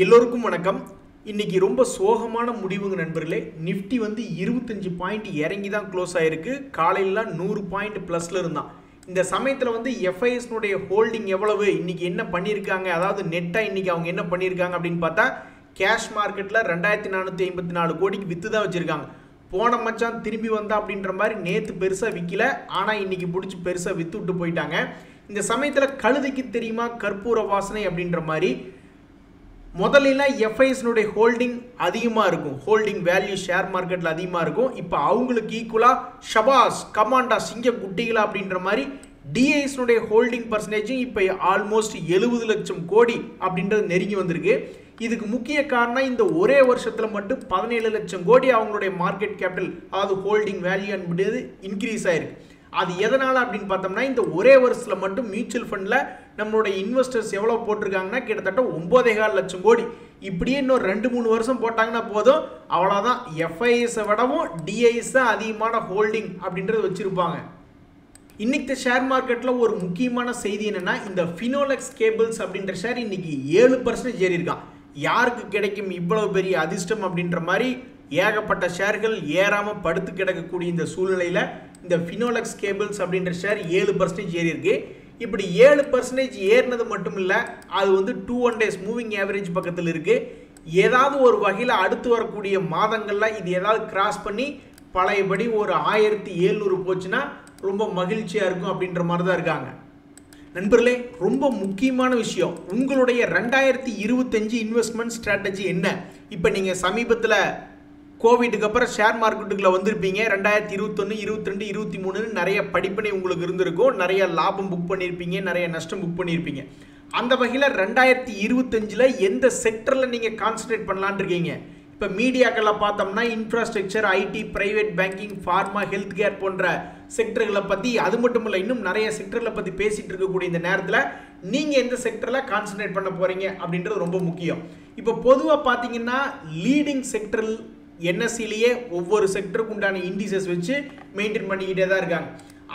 எல்லோருக்கும் வணக்கம். இன்னைக்கு ரொம்ப சோகமான முடிவுங்க நண்பர்களே. நிஃப்டி வந்து 25 பாயிண்ட் இறங்கி தான் க்ளோஸ் ஆயிருக்கு. காலையில 100 பாயிண்ட் ப்ளஸ்ல இருந்தான். இந்த சமயத்தில் வந்து எஃப்ஐஎஸ்னுடைய ஹோல்டிங் எவ்வளவு, இன்னைக்கு என்ன பண்ணியிருக்காங்க, அதாவது நெட்டாக இன்னைக்கு அவங்க என்ன பண்ணியிருக்காங்க அப்படின்னு பார்த்தா கேஷ் மார்க்கெட்டில் 2454 கோடிக்கு விற்று தான் வச்சுருக்காங்க. போன மச்சான் திரும்பி வந்தா அப்படின்ற மாதிரி நேற்று பெருசாக விற்கல, ஆனால் இன்னைக்கு பிடிச்சி பெருசாக விற்று விட்டு போயிட்டாங்க. இந்த சமயத்தில் கழுதைக்கு தெரியுமா கற்பூர வாசனை அப்படின்ற மாதிரி முதல்ல எஃப்ஐஎஸ்னுடைய ஹோல்டிங் அதிகமாக இருக்கும், ஹோல்டிங் வேல்யூ ஷேர் மார்க்கெட்டில் அதிகமாக இருக்கும். இப்போ அவங்களுக்கு ஈக்குவலாக ஷபாஸ் கமாண்டா சிங்க குட்டிகளா அப்படின்ற மாதிரி டிஐஎஸ்னுடைய ஹோல்டிங் பர்சன்டேஜும் இப்போ ஆல்மோஸ்ட் 70 லட்சம் கோடி அப்படின்றது நெருங்கி வந்திருக்கு. இதுக்கு முக்கிய காரணம் இந்த ஒரே வருஷத்தில் மட்டும் 17 லட்சம் கோடி அவங்களுடைய மார்க்கெட் கேபிட்டல், அதாவது ஹோல்டிங் வேல்யூ என்பது இன்க்ரீஸ் ஆயிருக்கு. அது எதனால் அப்படின்னு பார்த்தோம்னா இந்த ஒரே வருஷத்தில் மட்டும் மியூச்சுவல் ஃபண்டில் நம்மளுடைய இன்வெஸ்டர்ஸ் எவ்வளோ போட்டிருக்காங்கன்னா கிட்டத்தட்ட 9.25 லட்சம் கோடி. இப்படியே இன்னும் 2-3 வருஷம் போட்டாங்கன்னா போதும், அவ்வளோதான். எஃப்ஐஎஸை விடவும் டிஐஎஸ் தான் அதிகமான ஹோல்டிங் அப்படின்றது வச்சுருப்பாங்க. இன்னைக்கு ஷேர் மார்க்கெட்டில் ஒரு முக்கியமான செய்தி என்னென்னா, இந்த ஃபினோலெக்ஸ் கேபிள்ஸ் அப்படின்ற ஷேர் இன்னைக்கு 7% ஏறி இருக்கான். யாருக்கு கிடைக்கும் இவ்வளவு பெரிய அதிர்ஷ்டம் அப்படின்ற மாதிரி ஏகப்பட்ட ஷேர்கள் ஏறாமல் படுத்து கிடக்கக்கூடிய இந்த சூழ்நிலையில் இந்த ஃபினோலெக்ஸ் கேபிள்ஸ் அப்படின்ற ஷேர் 7% ஏறி இருக்கு. இப்படி 7% ஏறினது மட்டும் இல்லை, அது வந்து 2 days மூவிங் ஆவரேஜ் பக்கத்தில் இருக்குது. ஏதாவது ஒரு வகையில் அடுத்து வரக்கூடிய மாதங்களில் இது ஏதாவது கிராஸ் பண்ணி பழையபடி ஒரு 1700 போச்சுன்னா ரொம்ப மகிழ்ச்சியாக இருக்கும் அப்படின்ற மாதிரி தான் இருக்காங்க. நண்பர்களே, ரொம்ப முக்கியமான விஷயம், உங்களுடைய 2025 இன்வெஸ்ட்மெண்ட் ஸ்ட்ராட்டஜி என்ன? இப்போ நீங்கள் சமீபத்தில் கோவிட்டுக்கு அப்புறம் ஷேர் மார்க்கெட்டுக்குள்ளே வந்திருப்பீங்க. 2021, 22, 23 நிறைய படிப்பினை உங்களுக்கு இருந்திருக்கும். நிறைய லாபம் புக் பண்ணியிருப்பீங்க, நிறைய நஷ்டம் புக் பண்ணியிருப்பீங்க. அந்த வகையில் 2025 எந்த செக்டரில் நீங்கள் கான்சன்ட்ரேட் பண்ணலான் இருக்கீங்க? இப்போ மீடியாக்களில் பார்த்தோம்னா infrastructure, IT, private banking, pharma, health care போன்ற செக்டர்களை பற்றி, அது மட்டும் இல்லை இன்னும் நிறைய செக்டர்களை பற்றி பேசிகிட்டு இருக்கக்கூடிய இந்த நேரத்தில் நீங்கள் எந்த செக்டரில் கான்சன்ட்ரேட் பண்ண போகிறீங்க அப்படின்றது ரொம்ப முக்கியம். இப்போ பொதுவாக பார்த்தீங்கன்னா லீடிங் செக்டர் என்எஸ்சிலேயே ஒவ்வொரு செக்டருக்கு உண்டான இண்டிசஸ் வச்சு மெயின்டைன் பண்ணிக்கிட்டே தான் இருக்காங்க.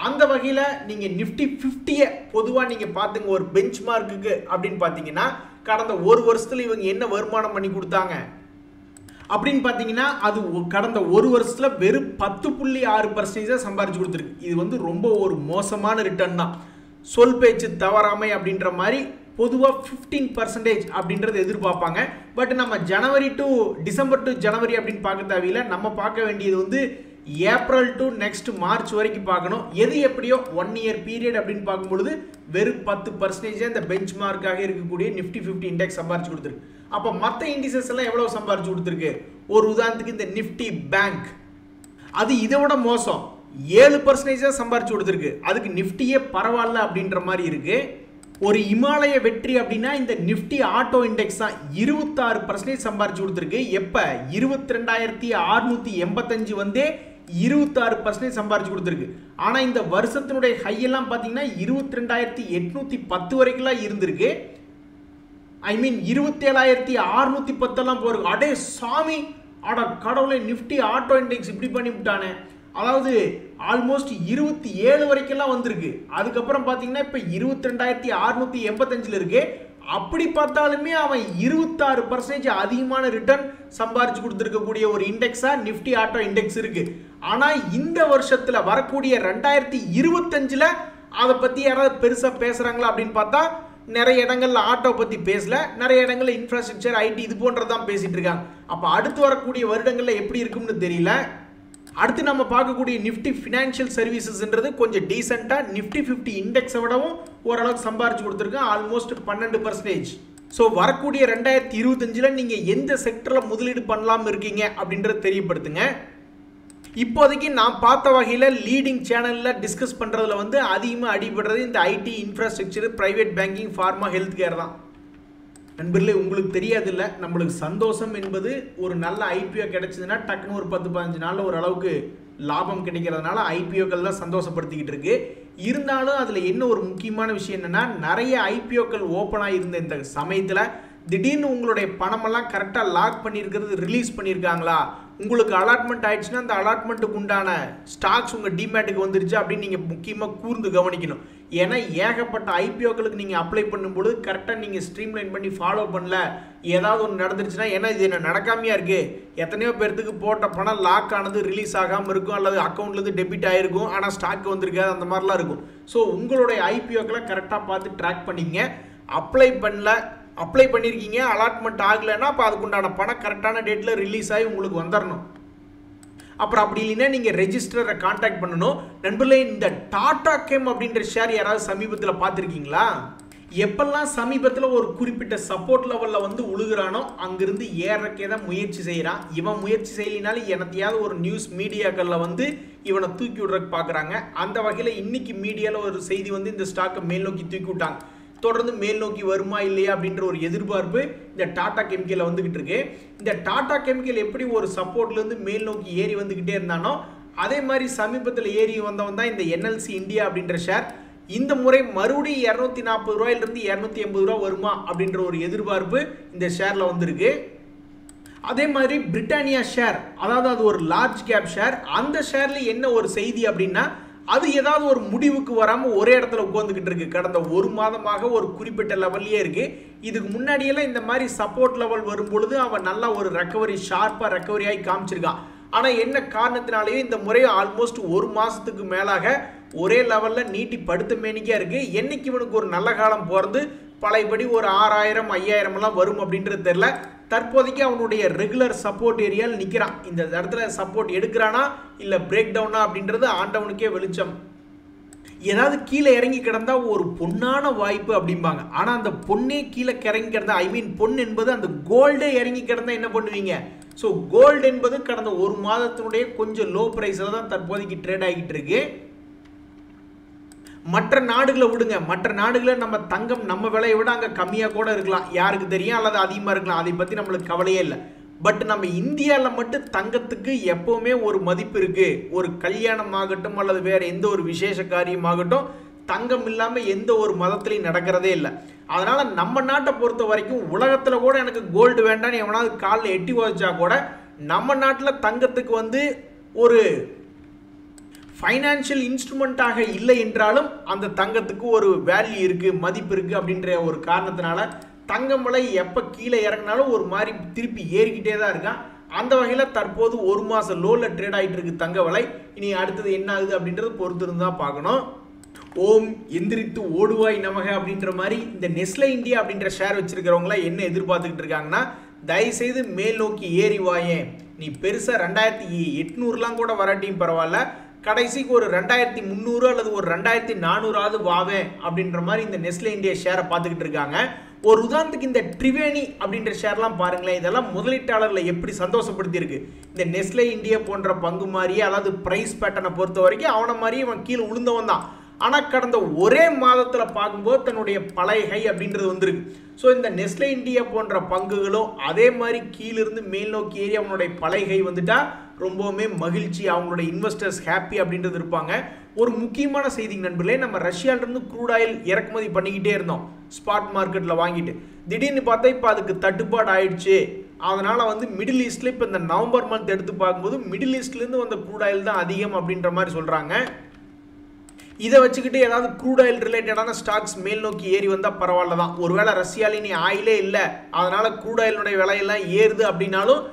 அந்த வகையில் நீங்கள் நிஃப்டி 50 பொதுவாக நீங்கள் பார்த்துங்க ஒரு பெஞ்ச் மார்க்குக்கு அப்படின்னு பார்த்தீங்கன்னா கடந்த ஒரு வருஷத்தில் இவங்க என்ன வருமானம் பண்ணி கொடுத்தாங்க அப்படின்னு பார்த்தீங்கன்னா அது கடந்த ஒரு வருஷத்தில் வெறும் 10.6% சம்பாரிச்சு கொடுத்துருக்கு. இது வந்து ரொம்ப ஒரு மோசமான ரிட்டர்ன் தான். சொல் பேச்சு தவறாமை அப்படின்ற மாதிரி பொதுவாக 15% அப்படின்றது எதிர்பார்ப்பாங்க. பட் நம்ம ஜனவரி டு டிசம்பர் டு ஜனவரி அப்படின்னு பார்க்க தேவையில்லை. நம்ம பார்க்க வேண்டியது வந்து ஏப்ரல் டு நெக்ஸ்ட் மார்ச் வரைக்கும் பார்க்கணும். எது எப்படியோ 1 year பீரியட் அப்படின்னு பார்க்கும்பொழுது வெறும் 10% இந்த பெஞ்ச் மார்க்காக இருக்கக்கூடிய நிஃப்டி 50 இண்டெக்ஸ் சம்பாரிச்சு கொடுத்துருக்கு. அப்போ மற்ற இண்டிசஸ் எல்லாம் எவ்வளோ சம்பாரிச்சு கொடுத்துருக்கு? ஒரு உதாரணத்துக்கு இந்த நிஃப்டி பேங்க், அது இதை விட மோசம், 7% சம்பாரிச்சு கொடுத்துருக்கு. அதுக்கு நிஃப்டியே பரவாயில்ல அப்படின்ற மாதிரி இருக்கு. ஒரு இமாலய வெற்றி அப்படின்னா இந்த நிஃப்டி ஆட்டோ இண்டெக்ஸ் தான் 26% சம்பாரிச்சு கொடுத்துருக்கு. எப்போ 22,685 வந்தே 26% சம்பாரிச்சு கொடுத்துருக்கு. ஆனால் இந்த வருஷத்தினுடைய ஹையெல்லாம் பார்த்தீங்கன்னா 22,810 வரைக்கும்லாம் இருந்திருக்கு. ஐ மீன் 27,610 போயிருக்கு. அடே சாமி, அட கடவுளை, நிஃப்டி ஆட்டோ இண்டெக்ஸ் இப்படி பண்ணி விட்டானே. அதாவது ஆல்மோஸ்ட் 27 வரைக்கும்லாம் வந்திருக்கு. அதுக்கப்புறம் பார்த்தீங்கன்னா இப்போ 22,685 இருக்கு. அப்படி பார்த்தாலுமே அவன் 26% அதிகமான ரிட்டர்ன் சம்பாரிச்சு கொடுத்துருக்கக்கூடிய ஒரு இண்டெக்ஸா நிஃப்டி ஆட்டோ இண்டெக்ஸ் இருக்கு. ஆனால் இந்த வருஷத்தில் வரக்கூடிய 2025 அதை பற்றி யாராவது பெருசாக பேசுகிறாங்களா அப்படின்னு பார்த்தா நிறைய இடங்கள்ல ஆட்டோ பற்றி பேசல, நிறைய இடங்கள்ல இன்ஃப்ராஸ்ட்ரக்சர், ஐடி இது போன்றதான் பேசிட்டு இருக்காங்க. அப்போ அடுத்து வரக்கூடிய வருடங்களில் எப்படி இருக்கும்னு தெரியல. அடுத்து நம்ம பார்க்கக்கூடிய நிஃப்டி ஃபினான்ஷியல் சர்வீசஸ்ன்றது கொஞ்சம் டீசெண்டாக நிஃப்டி 50 இண்டெக்ஸை விடவும் ஓரளவுக்கு சம்பாரிச்சு கொடுத்துருக்கு, ஆல்மோஸ்ட் 12%. ஸோ வரக்கூடிய 2025 நீங்கள் எந்த செக்டரில் முதலீடு பண்ணலாம் இருக்கீங்க அப்படின்றத தெரியப்படுத்துங்க. இப்போதைக்கு நான் பார்த்த வகையில் லீடிங் சேனலில் டிஸ்கஸ் பண்ணுறதுல வந்து அதிகமாக அடிபடுறது இந்த IT, infrastructure, private banking, pharma, health care தான். நண்பர்களே, உங்களுக்கு தெரியாதில்ல, நம்மளுக்கு சந்தோஷம் என்பது ஒரு நல்ல ஐபிஓ கிடைச்சதுன்னா டக்குன்னு ஒரு 10-15 நாளில் ஓரளவுக்கு லாபம் கிடைக்கிறதுனால ஐபிஓக்கள் தான் சந்தோஷப்படுத்திக்கிட்டு இருக்கு. இருந்தாலும் அதில் என்ன ஒரு முக்கியமான விஷயம் என்னென்னா, நிறைய ஐபிஓக்கள் ஓப்பனாக இருந்த இந்த சமயத்தில் திடீர்னு உங்களுடைய பணமெல்லாம் கரெக்டாக லாக் பண்ணியிருக்கிறது ரிலீஸ் பண்ணியிருக்காங்களா, உங்களுக்கு அலாட்மெண்ட் ஆயிடுச்சுன்னா அந்த அலாட்மெண்ட்டுக்கு உண்டான ஸ்டாக்ஸ் உங்கள் டிமேட்டுக்கு வந்துருச்சு அப்படின்னு நீங்கள் முக்கியமாக கூர்ந்து கவனிக்கணும். ஏன்னா ஏகப்பட்ட ஐபிஓக்களுக்கு நீங்கள் அப்ளை பண்ணும்பொழுது கரெக்டாக நீங்கள் ஸ்ட்ரீம்லைன் பண்ணி ஃபாலோ பண்ணல, ஏதாவது ஒன்று நடந்துருச்சுன்னா, ஏன்னா இது என்ன நடக்காமையாக இருக்குது, எத்தனையோ பேர்த்துக்கு போட்ட பணம் லாக் ஆனது ரிலீஸ் ஆகாமல் இருக்கும், அல்லது அக்கௌண்ட்லேருந்து டெபிட் ஆகிருக்கும், ஆனால் ஸ்டாக் வந்திருக்காது, அந்த மாதிரிலாம் இருக்கும். ஸோ உங்களுடைய ஐபிஓக்களை கரெக்டாக பார்த்து ட்ராக் பண்ணிங்க. அப்ளை பண்ணியிருக்கீங்க, அலாட்மெண்ட் ஆகலைன்னா அப்போ அதுக்குண்டான பணம் கரெக்டான டேட்டில் ரிலீஸ் ஆகி உங்களுக்கு வந்துடணும். அப்புறம் அப்படி இல்லைன்னா நீங்கள் ரெஜிஸ்டரை கான்டாக்ட் பண்ணணும். நண்பர்களே, இந்த டாடா கெம் அப்படின்ற ஷேர் யாராவது சமீபத்தில் பார்த்துருக்கீங்களா? எப்பெல்லாம் சமீபத்தில் ஒரு குறிப்பிட்ட சப்போர்ட் லெவலில் வந்து உழுகிறானோ அங்கிருந்து ஏறக்கே தான் முயற்சி செய்கிறான். இவன் முயற்சி செய்யலினாலும் எனத்தையாவது ஒரு நியூஸ் மீடியாக்களில் வந்து இவனை தூக்கி விடுறதுக்கு பார்க்குறாங்க. அந்த வகையில் இன்னைக்கு மீடியாவில் ஒரு செய்தி வந்து இந்த ஸ்டாக்கை மேல் நோக்கி தூக்கி விட்டாங்க. தொடர்ந்து மேல் நோக்கி வருமா இல்லையா அப்படின்ற ஒரு எதிர்பார்ப்பு இந்த டாடா கெமிக்கலில் வந்துகிட்டு இருக்கு. இந்த டாடா கெமிக்கல் எப்படி ஒரு சப்போர்ட்லேருந்து மேல் நோக்கி ஏறி வந்துக்கிட்டே இருந்தானோ அதே மாதிரி சமீபத்தில் ஏறி வந்தவன் தான் இந்த என்எல்சி இந்தியா அப்படின்ற ஷேர். இந்த முறை மறுபடியும் 240 ரூபாயிலிருந்து 280 ரூபா வருமா அப்படின்ற ஒரு எதிர்பார்ப்பு இந்த ஷேரில் வந்திருக்கு. அதே மாதிரி பிரிட்டானியா ஷேர், அதாவது அது ஒரு லார்ஜ் கேப் ஷேர். அந்த ஷேர்ல என்ன ஒரு செய்தி அப்படின்னா, அது ஏதாவது ஒரு முடிவுக்கு வராமல் ஒரே இடத்துல உட்காந்துக்கிட்டு இருக்கு. கடந்த ஒரு மாதமாக ஒரு குறிப்பிட்ட லெவல்லையே இருக்கு. இதுக்கு முன்னாடியெல்லாம் இந்த மாதிரி சப்போர்ட் லெவல் வரும்பொழுது அவன் நல்லா ஒரு ரெக்கவரி, ஷார்ப்பாக ரெக்கவரி ஆகி காமிச்சிருக்கான். ஆனால் என்ன காரணத்தினாலேயே இந்த முறை ஆல்மோஸ்ட் ஒரு மாதத்துக்கு மேலாக ஒரே லெவலில் நீட்டி படுத்த மேனிக்கா இருக்கு. என்னைக்கு இவனுக்கு ஒரு நல்ல காலம் போகிறது, பழையபடி ஒரு 6000 5000 வரும் அப்படின்றது தெரியல. தற்போதைக்கு அவனுடைய ரெகுலர் சப்போர்ட் ஏரியாவில் நிற்கிறான். இந்த இடத்துல சப்போர்ட் எடுக்கிறானா இல்லை பிரேக் டவுனா அப்படின்றது ஆண்டவனுக்கே வெளிச்சம். ஏதாவது கீழே இறங்கி கிடந்தா ஒரு பொன்னான வாய்ப்பு அப்படிம்பாங்க. ஆனால் அந்த பொண்ணே கீழே இறங்கி கிடந்தா, பொன் என்பது அந்த கோல்டே இறங்கி கிடந்தா என்ன பண்ணுவீங்க? ஸோ கோல்டு என்பது கடந்த ஒரு மாதத்தினுடைய கொஞ்சம் லோ ப்ரைஸில் தான் தற்போதைக்கு ட்ரேட் ஆகிட்டு இருக்கு. மற்ற நாடுகளை விடுங்க, மற்ற நாடுகளில் நம்ம தங்கம் நம்ம விலையை விட அங்கே கம்மியாக கூட இருக்கலாம், யாருக்கு தெரியும், அல்லது அதிகமாக இருக்கலாம், அதை பற்றி நம்மளுக்கு கவலையே இல்லை. பட் நம்ம இந்தியாவில் மட்டும் தங்கத்துக்கு எப்போவுமே ஒரு மதிப்பு இருக்குது. ஒரு கல்யாணம் ஆகட்டும் அல்லது வேறு எந்த ஒரு விசேஷ காரியமாகட்டும், தங்கம் இல்லாமல் எந்த ஒரு மதத்துலையும் நடக்கிறதே இல்லை. அதனால் நம்ம நாட்டை பொறுத்த வரைக்கும் உலகத்தில் கூட எனக்கு கோல்டு வேண்டான்னு எவனாவது காலில் எட்டி வச்சா கூட நம்ம நாட்டில் தங்கத்துக்கு வந்து ஒரு ஃபைனான்ஷியல் இன்ஸ்ட்ருமெண்ட்டாக இல்லை என்றாலும் அந்த தங்கத்துக்கு ஒரு வேல்யூ இருக்குது, மதிப்பு இருக்குது. அப்படின்ற ஒரு காரணத்தினால தங்கம் விலை எப்போ கீழே இறங்கினாலும் ஒரு மாதிரி திருப்பி ஏறிக்கிட்டே தான் இருக்கான். அந்த வகையில் தற்போது ஒரு மாதம் லோவில் ட்ரேட் ஆகிட்டு இருக்கு தங்க விலை. இனி அடுத்தது என்ன ஆகுது அப்படின்றது பொறுத்து இருந்தால் பார்க்கணும். ஓம் எந்திரித்து ஓடுவாய் நமக அப்படின்ற மாதிரி இந்த நெஸ்லே இந்தியா அப்படின்ற ஷேர் வச்சிருக்கிறவங்களாம் என்ன எதிர்பார்த்துக்கிட்டு இருக்காங்கன்னா, தயவுசெய்து மேல் நோக்கி ஏறி வாயேன், நீ பெருசாக 2800 கூட வராட்டியும் பரவாயில்ல, கடைசிக்கு ஒரு 2300 அல்லது ஒரு 2400 வாவேன் அப்படின்ற மாதிரி இந்த நெஸ்லே இந்தியா ஷேரை பார்த்துக்கிட்டு இருக்காங்க. ஒரு உதாரணத்துக்கு இந்த ட்ரிவேணி அப்படின்ற ஷேர்லாம் பாருங்களேன், இதெல்லாம் முதலீட்டாளர்களை எப்படி சந்தோஷப்படுத்தி இருக்கு. இந்த நெஸ்லே இந்தியா போன்ற பங்கு மாதிரியே, அதாவது பிரைஸ் பேட்டர்னை பொறுத்த வரைக்கும் அவனை மாதிரியே அவன் கீழே விழுந்தவன் தான். ஆனால் கடந்த ஒரே மாதத்தில் பார்க்கும்போது தன்னுடைய பழைய ஹை அப்படின்றது வந்திருக்கு. ஸோ இந்த நெஸ்லே இந்தியா போன்ற பங்குகளும் அதே மாதிரி கீழிருந்து மேல் நோக்கி ஏறி அவனுடைய பழைய ஹை வந்துட்டா ரொம்பவுமே மகிழ்ச்சி, அவங்களுடைய இன்வெஸ்டர்ஸ் ஹாப்பி அப்படின்றது இருப்பாங்க. ஒரு முக்கியமான செய்தி நண்பர்களே, நம்ம ரஷ்யாவிலிருந்து க்ரூட் ஆயில் இறக்குமதி பண்ணிக்கிட்டே இருந்தோம் ஸ்பாட் மார்க்கெட்டில் வாங்கிட்டு. திடீர்னு பார்த்தா இப்போ அதுக்கு தட்டுப்பாடு ஆயிடுச்சு. அதனால் வந்து மிடில் ஈஸ்டில் இப்போ இந்த நவம்பர் மந்த் எடுத்து பார்க்கும்போது மிடில் ஈஸ்ட்லேருந்து வந்த க்ரூட் ஆயில் தான் அதிகம் அப்படின்ற மாதிரி சொல்கிறாங்க. இதை வச்சுக்கிட்டு ஏதாவது க்ரூட் ஆயில் ரிலேட்டடான ஸ்டாக்ஸ் மேல் நோக்கி ஏறி வந்தால் பரவாயில்ல தான். ஒருவேளை ரஷ்யாவில் நீ ஆயிலே இல்லை, அதனால் க்ரூட் ஆயிலுடைய விலையெல்லாம் ஏறுது அப்படின்னாலும்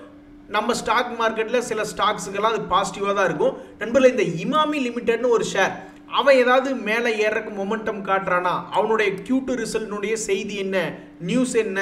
நம்ம ஸ்டாக் மார்க்கெட்டில் சில ஸ்டாக்ஸுக்கெல்லாம் அது பாசிட்டிவாக தான் இருக்கும். நண்பர்களே, இந்த இமாமி லிமிடெட்னு ஒரு ஷேர், அவன் ஏதாவது மேலே ஏறக்கு மொமெண்டம் காட்டுறானா? அவனுடைய Q2 ரிசல்ட்னுடைய செய்தி என்ன, நியூஸ் என்ன?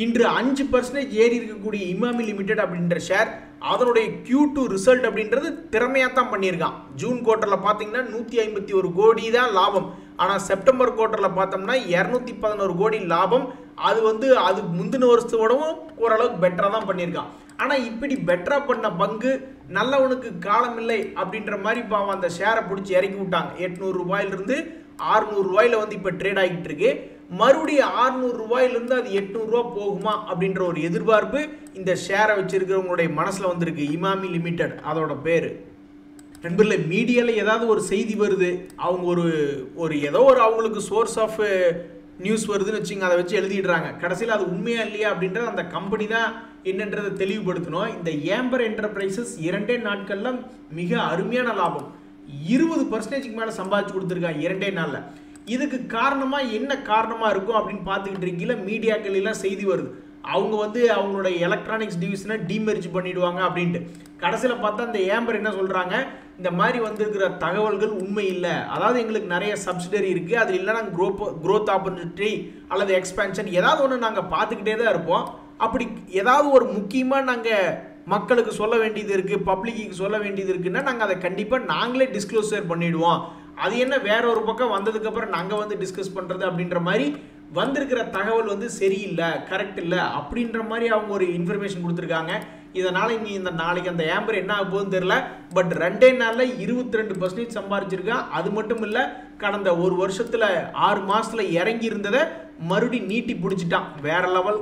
இன்று 5% ஏறி இருக்கக்கூடிய இமாமி லிமிடெட் அப்படின்ற ஷேர் அதனுடைய Q2 ரிசல்ட் அப்படின்றது திறமையாக தான் பண்ணியிருக்கான். ஜூன் குவார்ட்டரில் பார்த்தீங்கன்னா 151 கோடி தான் லாபம். ஆனால் செப்டம்பர் குவார்ட்டரில் பார்த்தோம்னா 211 கோடி லாபம். அது வந்து அது முந்தின வருஷத்தோடவும் ஓரளவுக்கு பெட்டராக தான் பண்ணியிருக்கான். ஆனால் இப்படி பெட்டராக பண்ண பங்கு நல்லவனுக்கு காலம் இல்லை அப்படின்ற மாதிரி இப்போ அவன் அந்த ஷேரை பிடிச்சி இறக்கி விட்டாங்க. 800 ரூபாயிலிருந்து 600 ரூபாயில் வந்து இப்போ ட்ரேட் ஆகிட்டு இருக்கு. மறுபடியும் 600 ரூபாயிலிருந்து அது 800 ரூபா போகுமா அப்படின்ற ஒரு எதிர்பார்ப்பு இந்த ஷேரை வச்சிருக்கிறவங்களுடைய மனசில் வந்திருக்கு. இமாமி லிமிடெட் அதோட பேர். நண்பர்களே, மீடியாவில் ஏதாவது ஒரு செய்தி வருது, அவங்க ஒரு ஏதோ ஒரு அவங்களுக்கு சோர்ஸ் ஆஃப் நியூஸ் வருதுன்னு வச்சுங்க, அதை வச்சு எழுதிடுறாங்க. கடைசியில் அது உண்மையா இல்லையா அப்படின்றது அந்த கம்பெனி தான் என்னன்றதை தெளிவுபடுத்தணும். இந்த ஏம்பர் என்டர்பிரைசஸ் 2 நாட்கள்ல மிக அருமையான லாபம் 20% மேல சம்பாதிச்சு கொடுத்துருக்காங்க 2 நாள்ல. இதுக்கு காரணமா என்ன காரணமா இருக்கும் அப்படின்னு பார்த்துக்கிட்டு இருக்கீங்களா, மீடியாக்கள் எல்லாம் செய்தி வருது. அவங்க வந்து அவங்களோட எலக்ட்ரானிக்ஸ் டிவிஷனை டீமெர்ஜ் பண்ணிடுவாங்க அப்படின்ட்டு. கடைசியில் பார்த்தா இந்த ஏம்பர் என்ன சொல்கிறாங்க, இந்த மாதிரி வந்திருக்கிற தகவல்கள் உண்மை இல்லை, அதாவது எங்களுக்கு நிறைய சப்சிடரி இருக்குது, அது இல்லை நாங்கள் க்ரோத் ஆப்பர்ச்சுனிட்டி அல்லது எக்ஸ்பேன்ஷன் ஏதாவது ஒன்று நாங்கள் பார்த்துக்கிட்டே தான் இருப்போம். அப்படி ஏதாவது ஒரு முக்கியமாக நாங்கள் மக்களுக்கு சொல்ல வேண்டியது இருக்குது, பப்ளிக்கு சொல்ல வேண்டியது இருக்குன்னா நாங்கள் அதை கண்டிப்பாக நாங்களே டிஸ்க்ளோசர் பண்ணிவிடுவோம். அது என்ன வேற ஒரு பக்கம் வந்ததுக்கப்புறம் நாங்கள் வந்து டிஸ்கஸ் பண்ணுறது அப்படின்ற மாதிரி வந்திருக்கிற தகவல் வந்து சரியில்லை, கரெக்ட் இல்லை அப்படின்ற மாதிரி அவங்க ஒரு இன்ஃபர்மேஷன் கொடுத்துருக்காங்க. இதனால் இனி இந்த நாளைக்கு அந்த ஏம்பர் என்ன ஆக போகுதுன்னு தெரியல. பட் 2 நாளில் 22% சம்பாதிச்சிருக்கான். அது மட்டும் இல்லை, கடந்த ஒரு வருஷத்தில் 6 மாதத்தில் இறங்கி இருந்ததை மறுபடியும் நீட்டி பிடிச்சிட்டான். வேற லெவல்.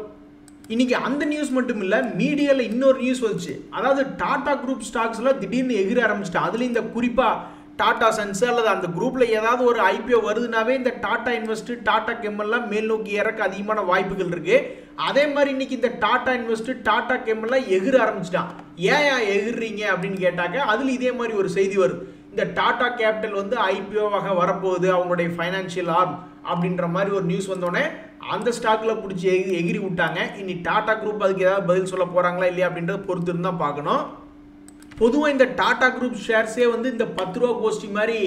இன்னைக்கு அந்த நியூஸ் மட்டும் இல்லை, மீடியாவில் இன்னொரு நியூஸ் வந்துச்சு. அதாவது டாடா குரூப் ஸ்டாக்ஸ்லாம் திடீர்னு எகிர ஆரம்பிச்சிட்டான். அதுலேயும் இந்த குறிப்பாக டாடா சன்ஸ் அல்லது அந்த குரூப்பில் ஏதாவது ஒரு ஐபிஓ வருதுனாவே இந்த டாடா இன்வெஸ்ட், டாடா கெம்மெல்லாம் மேல் நோக்கி இறக்க அதிகமான வாய்ப்புகள் இருக்குது. அதே மாதிரி இன்னைக்கு இந்த டாடா இன்வெஸ்ட், டாடா கெம்மெல்லாம் எகிர ஆரம்பிச்சிட்டான். ஏன் எகிர்றீங்க அப்படின்னு கேட்டாக்க அதில் இதே மாதிரி ஒரு செய்தி வருது. இந்த டாடா கேபிட்டல் வந்து ஐபிஓவாக வரப்போகுது, அவங்களுடைய ஃபைனான்சியல் ஆர்ம் அப்படின்ற மாதிரி ஒரு நியூஸ் வந்தோடனே அந்த ஸ்டாக்கில் பிடிச்சி எகிரி விட்டாங்க. இனி டாடா குரூப் அதுக்கு ஏதாவது பதில் சொல்ல போகிறாங்களா இல்லையா அப்படின்றத பொறுத்து இருந்தால் பார்க்கணும். பொதுவாக இந்த டாடா குரூப் ஷேர்ஸே வந்து இந்த 10 ரூபா கோஷ்டி மாதிரி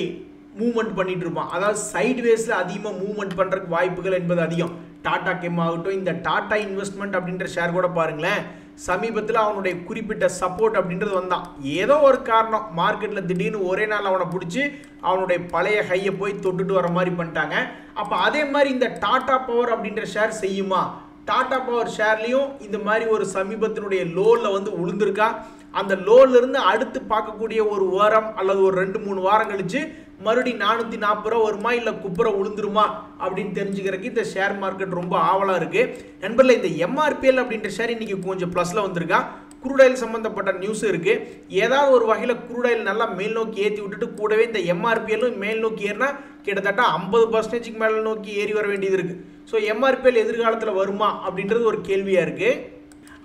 மூவ்மெண்ட் பண்ணிட்டு இருப்பான். அதாவது சைட்வேஸில் அதிகமாக மூவ்மெண்ட் பண்ணுறதுக்கு வாய்ப்புகள் என்பது அதிகம். டாடா கெம் ஆகட்டும், இந்த டாடா இன்வெஸ்ட்மெண்ட் அப்படின்ற ஷேர் கூட பாருங்களேன், சமீபத்தில் அவனுடைய குறிப்பிட்ட சப்போர்ட் அப்படின்றது வந்தான். ஏதோ ஒரு காரணம் மார்க்கெட்டில் திடீர்னு ஒரே நாள் அவனை பிடிச்சி அவனுடைய பழைய ஹையை போய் தொட்டுட்டு வர மாதிரி பண்ணிட்டாங்க. அப்போ அதே மாதிரி இந்த டாடா பவர் அப்படின்ற ஷேர் செய்யுமா? டாடா பவர் ஷேர்லையும் இந்த மாதிரி ஒரு சமீபத்தினுடைய லோவில் வந்து உளுந்திருக்கா. அந்த லோல இருந்து அடுத்து பார்க்கக்கூடிய ஒரு வாரம் அல்லது ஒரு 2-3 வாரம் கழிச்சு மறுபடியும் 440 ரூபா வருமா இல்லை குப்புற உளுந்துருமா அப்படின்னு தெரிஞ்சுக்கிறதுக்கு இந்த ஷேர் மார்க்கெட் ரொம்ப ஆவலாக இருக்கு. நண்பர்களே, இந்த எம்ஆர்பிஎல் அப்படின்ற ஷேர் இன்னைக்கு கொஞ்சம் ப்ளஸ்ல வந்திருக்கா. குரூடாயில் சம்பந்தப்பட்ட நியூஸ் இருக்கு. ஏதாவது ஒரு வகையில் குரூடாயில் நல்லா மேல் நோக்கி ஏற்றி விட்டுட்டு கூடவே இந்த எம்ஆர்பிஎல்லும் மேல் நோக்கி ஏறினா கிட்டத்தட்ட 50% மேல் நோக்கி ஏறி வர வேண்டியது இருக்கு. ஸோ எம்ஆர்பிஎல் எதிர்காலத்தில் வருமா அப்படின்றது ஒரு கேள்வியா இருக்கு.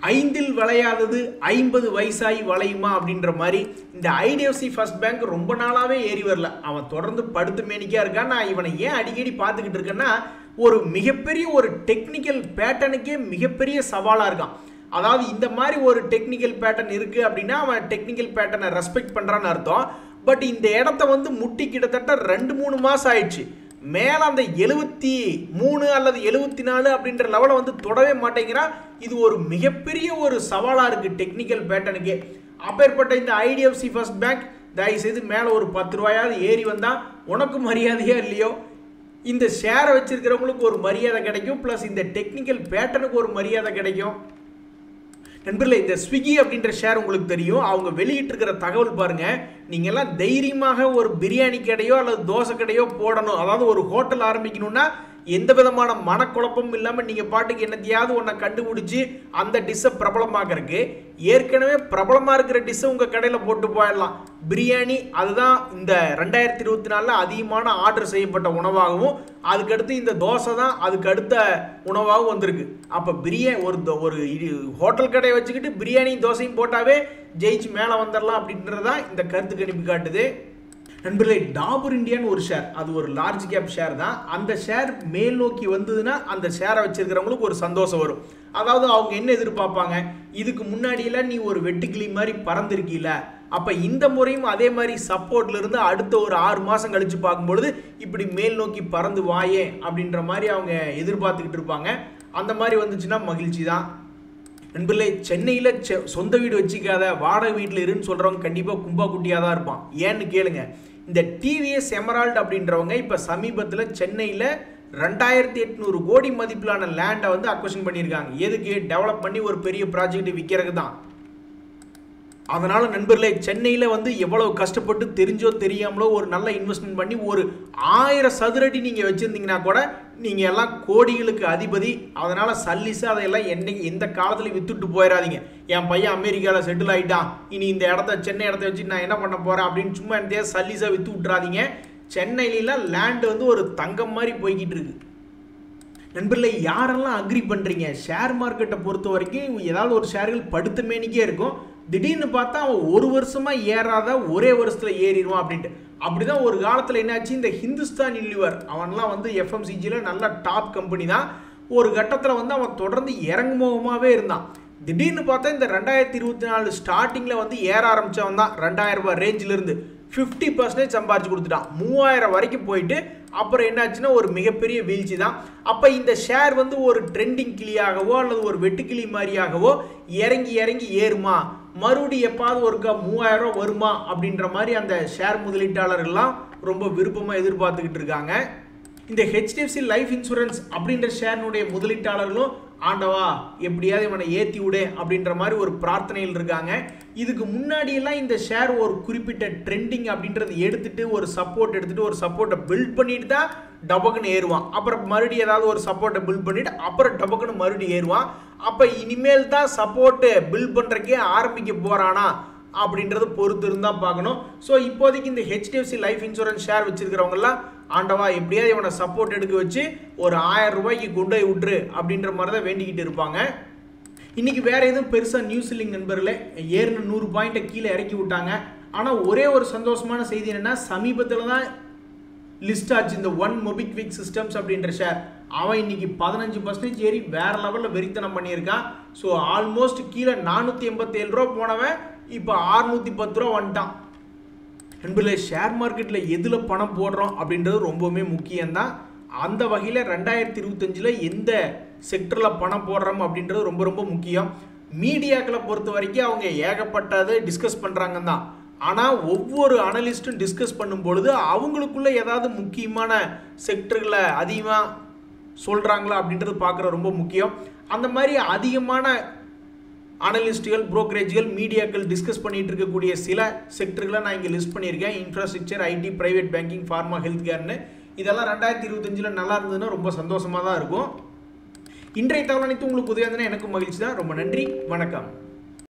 5ல் விளையாதது 50 வயசாகி வளையுமா அப்படின்ற மாதிரி இந்த ஐடிஎஃப்சி ஃபர்ஸ்ட் பேங்க் ரொம்ப நாளாகவே ஏறி வரல. அவன் தொடர்ந்து படுத்து மேனிக்கா இருக்கான். நான் இவனை ஏன் அடிக்கடி பார்த்துக்கிட்டு இருக்கேன்னா, ஒரு மிகப்பெரிய ஒரு டெக்னிக்கல் பேட்டர்னுக்கே மிகப்பெரிய சவாலாக இருக்கான். அதாவது இந்த மாதிரி ஒரு டெக்னிக்கல் பேட்டர்ன் இருக்குது அப்படின்னா அவன் டெக்னிக்கல் பேட்டர்னை ரெஸ்பெக்ட் பண்ணுறான்னு அர்த்தம். பட் இந்த இடத்த வந்து முட்டி கிட்டத்தட்ட 2-3 மாதம் ஆயிடுச்சு. மேலே அந்த 73 அல்லது 74 அப்படின்ற லெவலை வந்து தொடவே மாட்டேங்கிறான். இது ஒரு மிகப்பெரிய ஒரு சவாலாக இருக்குது டெக்னிக்கல் பேட்டர்னுக்கே. அப்பேற்பட்ட இந்த ஐடிஎஃப்சி ஃபர்ஸ்ட் பேங்க் தயவுசெய்து மேலே ஒரு 10 ரூபாயாவது ஏறி வந்தால் உனக்கு மரியாதையா இல்லையோ, இந்த ஷேரை வச்சிருக்கிறவங்களுக்கு ஒரு மரியாதை கிடைக்கும், ப்ளஸ் இந்த டெக்னிக்கல் பேட்டர்னுக்கு ஒரு மரியாதை கிடைக்கும். நண்பர்களே, இந்த ஸ்விக்கி அப்படின்ற ஷேர் உங்களுக்கு தெரியும். அவங்க வெளியிட்டிருக்கிற தகவல் பாருங்க, நீங்க எல்லாம் தைரியமாக ஒரு பிரியாணி கடையோ அல்லது தோசை கடையோ போடணும், அதாவது ஒரு ஹோட்டல் ஆரம்பிக்கணும்னா எந்த விதமான மனக்குழப்பமும் இல்லாமல் நீங்கள் பாட்டுக்கு என்னத்தையாவது ஒன்றை கண்டுபிடிச்சி அந்த டிஷ்ஷை பிரபலமாக்கிறதுக்கு ஏற்கனவே பிரபலமாக இருக்கிற டிஷ்ஷை உங்கள் கடையில் போட்டு போயிடலாம். பிரியாணி அதுதான் இந்த 2024 அதிகமான ஆர்டர் செய்யப்பட்ட உணவாகவும், அதுக்கடுத்து இந்த தோசை தான் அதுக்கு அடுத்த உணவாகவும் வந்திருக்கு. அப்போ ஒரு ஹோட்டல் கடையை வச்சுக்கிட்டு பிரியாணி தோசையும் போட்டாவே ஜெயிச்சு மேலே வந்துடலாம் அப்படின்றதான் இந்த கருத்து கணிப்பு காட்டுது. நண்பர்களே, டாபர் இந்தியான்னு ஒரு ஷேர், அது ஒரு லார்ஜ் கேப் ஷேர் தான். அந்த ஷேர் மேல் நோக்கி வந்ததுன்னா அந்த ஷேரை வச்சிருக்கிறவங்களுக்கு ஒரு சந்தோஷம் வரும். அதாவது அவங்க என்ன எதிர்பார்ப்பாங்க, இதுக்கு முன்னாடியெல்லாம் நீ ஒரு வெட்டுக்கிளி மாதிரி பறந்துருக்கீல, அப்போ இந்த முறையும் அதே மாதிரி சப்போர்ட்ல இருந்து அடுத்த ஒரு 6 மாதம் கழிச்சு பார்க்கும்பொழுது இப்படி மேல் நோக்கி பறந்து வாயே அப்படின்ற மாதிரி அவங்க எதிர்பார்த்துக்கிட்டு இருப்பாங்க. அந்த மாதிரி வந்துச்சுன்னா மகிழ்ச்சி தான். நண்பர்களே, சென்னையில் சொந்த வீடு வச்சுக்காத வாடகை வீட்டில் இருன்னு சொல்கிறவங்க கண்டிப்பாக கும்பா குட்டியாக தான் இருப்பான். ஏன்னு கேளுங்க, இந்த டிவிஎஸ் எமரால்டு அப்படின்றவங்க இப்போ சமீபத்தில் சென்னையில் 2800 கோடி மதிப்பிலான லேண்டை வந்து அக்வசிஷன் பண்ணியிருக்காங்க. எதுக்கு? டெவலப் பண்ணி ஒரு பெரிய ப்ராஜெக்ட் விற்கிறதுக்கு தான். அதனால் நண்பர்களே, சென்னையில் வந்து எவ்வளவு கஷ்டப்பட்டு தெரிஞ்சோ தெரியாமலோ ஒரு நல்ல இன்வெஸ்ட்மெண்ட் பண்ணி ஒரு 1000 சதுரடி நீங்கள் வச்சுருந்தீங்கன்னா கூட நீங்கள் எல்லாம் கோடிகளுக்கு அதிபதி. அதனால் சல்லிஸு அதையெல்லாம் எந்த காலத்துலையும் வித்துட்டு போயிடாதீங்க. என் பையன் அமெரிக்காவில் செட்டில் ஆகிட்டான், இனி இந்த சென்னை இடத்த வச்சு நான் என்ன பண்ண போகிறேன் அப்படின்னு சும்மா எந்த சல்லிஸாக விற்று விட்றாதீங்க. சென்னையிலாம் லேண்டு வந்து ஒரு தங்கம் மாதிரி போய்கிட்டு இருக்கு. நண்பர்களே, யாரெல்லாம் அக்ரி பண்ணுறீங்க? ஷேர் மார்க்கெட்டை பொறுத்த வரைக்கும் ஏதாவது ஒரு ஷேர்கள் படுத்த மேனிக்கே இருக்கும். திடீர்னு பார்த்தா அவன் ஒரு வருஷமாக ஏறாத ஒரே வருஷத்தில் ஏறிடுவான் அப்படின்ட்டு. அப்படி தான் ஒரு காலத்தில் என்னாச்சு, இந்த ஹிந்துஸ்தான் யூனிலிவர் அவன்லாம் வந்து எஃப்எம்சிஜியில் நல்ல டாப் கம்பெனி தான். ஒரு கட்டத்தில் வந்து அவன் தொடர்ந்து இறங்குமுகமாகவே இருந்தான். திடீர்னு பார்த்தா இந்த 2024 ஸ்டார்டிங்கில் வந்து ஏற ஆரம்பித்தவன் தான் 2000 ரூபாய் ரேஞ்சிலிருந்து 50% சம்பாரிச்சு கொடுத்துட்டான். 3000 வரைக்கும் போயிட்டு அப்புறம் என்னாச்சுன்னா ஒரு மிகப்பெரிய வீழ்ச்சி தான். அப்போ இந்த ஷேர் வந்து ஒரு ட்ரெண்டிங் கிளியாகவோ அல்லது ஒரு வெட்டுக்கிளி மாதிரியாகவோ இறங்கி இறங்கி ஏறுமா, மறுபடியும் எப்பாவது ஒருக்கா 3000 ரூபா வருமா அப்படின்ற மாதிரி அந்த ஷேர் முதலீட்டாளர்கள்லாம் ரொம்ப விருப்பமாக எதிர்பார்த்துக்கிட்டு இருக்காங்க. இந்த ஹெச்டிஎஃப்சி லைஃப் இன்சூரன்ஸ் அப்படின்ற ஷேர்னுடைய முதலீட்டாளர்களும் ஆண்டவா எப்படியாவது இவனை ஏற்றி விடு அப்படின்ற மாதிரி ஒரு பிரார்த்தனையில் இருக்காங்க. இதுக்கு முன்னாடியெல்லாம் இந்த ஷேர் ஒரு குறிப்பிட்ட ட்ரெண்டிங் அப்படின்றது எடுத்துட்டு ஒரு சப்போர்ட் எடுத்துட்டு ஒரு சப்போர்ட்டை பில்ட் பண்ணிட்டு தான் டபக்குன்னு ஏறுவான். அப்புறம் மறுபடியும் ஏதாவது ஒரு சப்போர்ட்டை பில்ட் பண்ணிட்டு அப்புறம் டபக்குன்னு மறுபடியும் ஏறுவான். அப்போ இனிமேல் தான் சப்போர்ட்டு பில்ட் பண்ணுறக்கே ஆரம்பிக்க போகிறானா அப்படின்றது பொறுத்து இருந்தால் பார்க்கணும். ஸோ இப்போதைக்கு இந்த ஹெச்டிஎஃப்சி லைஃப் இன்சூரன்ஸ் ஷேர் வச்சிருக்கிறவங்கலாம் ஆண்டவா எப்படியாவது இவனை சப்போர்ட் எடுக்க வச்சு ஒரு 1000 ரூபாய்க்கு கொண்டு போய் விட்டுரு அப்படின்ற மாதிரி தான் வேண்டிக்கிட்டு இருப்பாங்க. இன்றைக்கி வேறு எதுவும் பெருசாக நியூஸ் இல்லைங்க நண்பர்களே. ஏறின 100 பாயிண்ட்டை கீழே இறக்கி விட்டாங்க. ஆனால் ஒரே ஒரு சந்தோஷமான செய்தி என்னென்னா, சமீபத்தில் தான் லிஸ்ட் ஆச்சு இந்த ஒன் மொபிக்விக் சிஸ்டம்ஸ் அப்படின்ற ஷேர். அவன் இன்னைக்கு 15% ஏறி வேற லெவலில் வெறித்தனம் பண்ணியிருக்கான். ஸோ ஆல்மோஸ்ட் கீழே 487 ரூபா போனவன் இப்போ 610 ரூபா வந்துட்டான். நண்பர்களே, ஷேர் மார்க்கெட்டில் எதில் பணம் போடுறோம் அப்படின்றது ரொம்பவுமே முக்கியம்தான். அந்த வகையில் 2025 எந்த செக்டரில் பணம் போடுறோம் அப்படின்றது ரொம்ப ரொம்ப முக்கியம். மீடியாக்களை பொறுத்த வரைக்கும் அவங்க ஏகப்பட்டதை டிஸ்கஸ் பண்ணுறாங்க தான். ஆனால் ஒவ்வொரு அனலிஸ்ட்டும் டிஸ்கஸ் பண்ணும் பொழுது அவங்களுக்குள்ள ஏதாவது முக்கியமான செக்டர்களை அதிகமாக சொல்கிறாங்களா அப்படின்றது பார்க்குற ரொம்ப முக்கியம். அந்த மாதிரி அதிகமான அனலிஸ்ட்டுகள், புரோக்கரேஜ்கள், மீடியாக்கள் டிஸ்கஸ் பண்ணிட்டு இருக்கக்கூடிய சில செக்டர்களை நான் இங்கே லிஸ்ட் பண்ணியிருக்கேன். Infrastructure, IT, private banking, pharma, health கேர்னு. இதெல்லாம் 2025 நல்லா இருந்ததுன்னா ரொம்ப சந்தோஷமாக தான் இருக்கும். இன்றைய தகவல் அனைத்து உங்களுக்கு உதவியாக இருந்ததுன்னா எனக்கும் மகிழ்ச்சி தான். ரொம்ப நன்றி, வணக்கம்.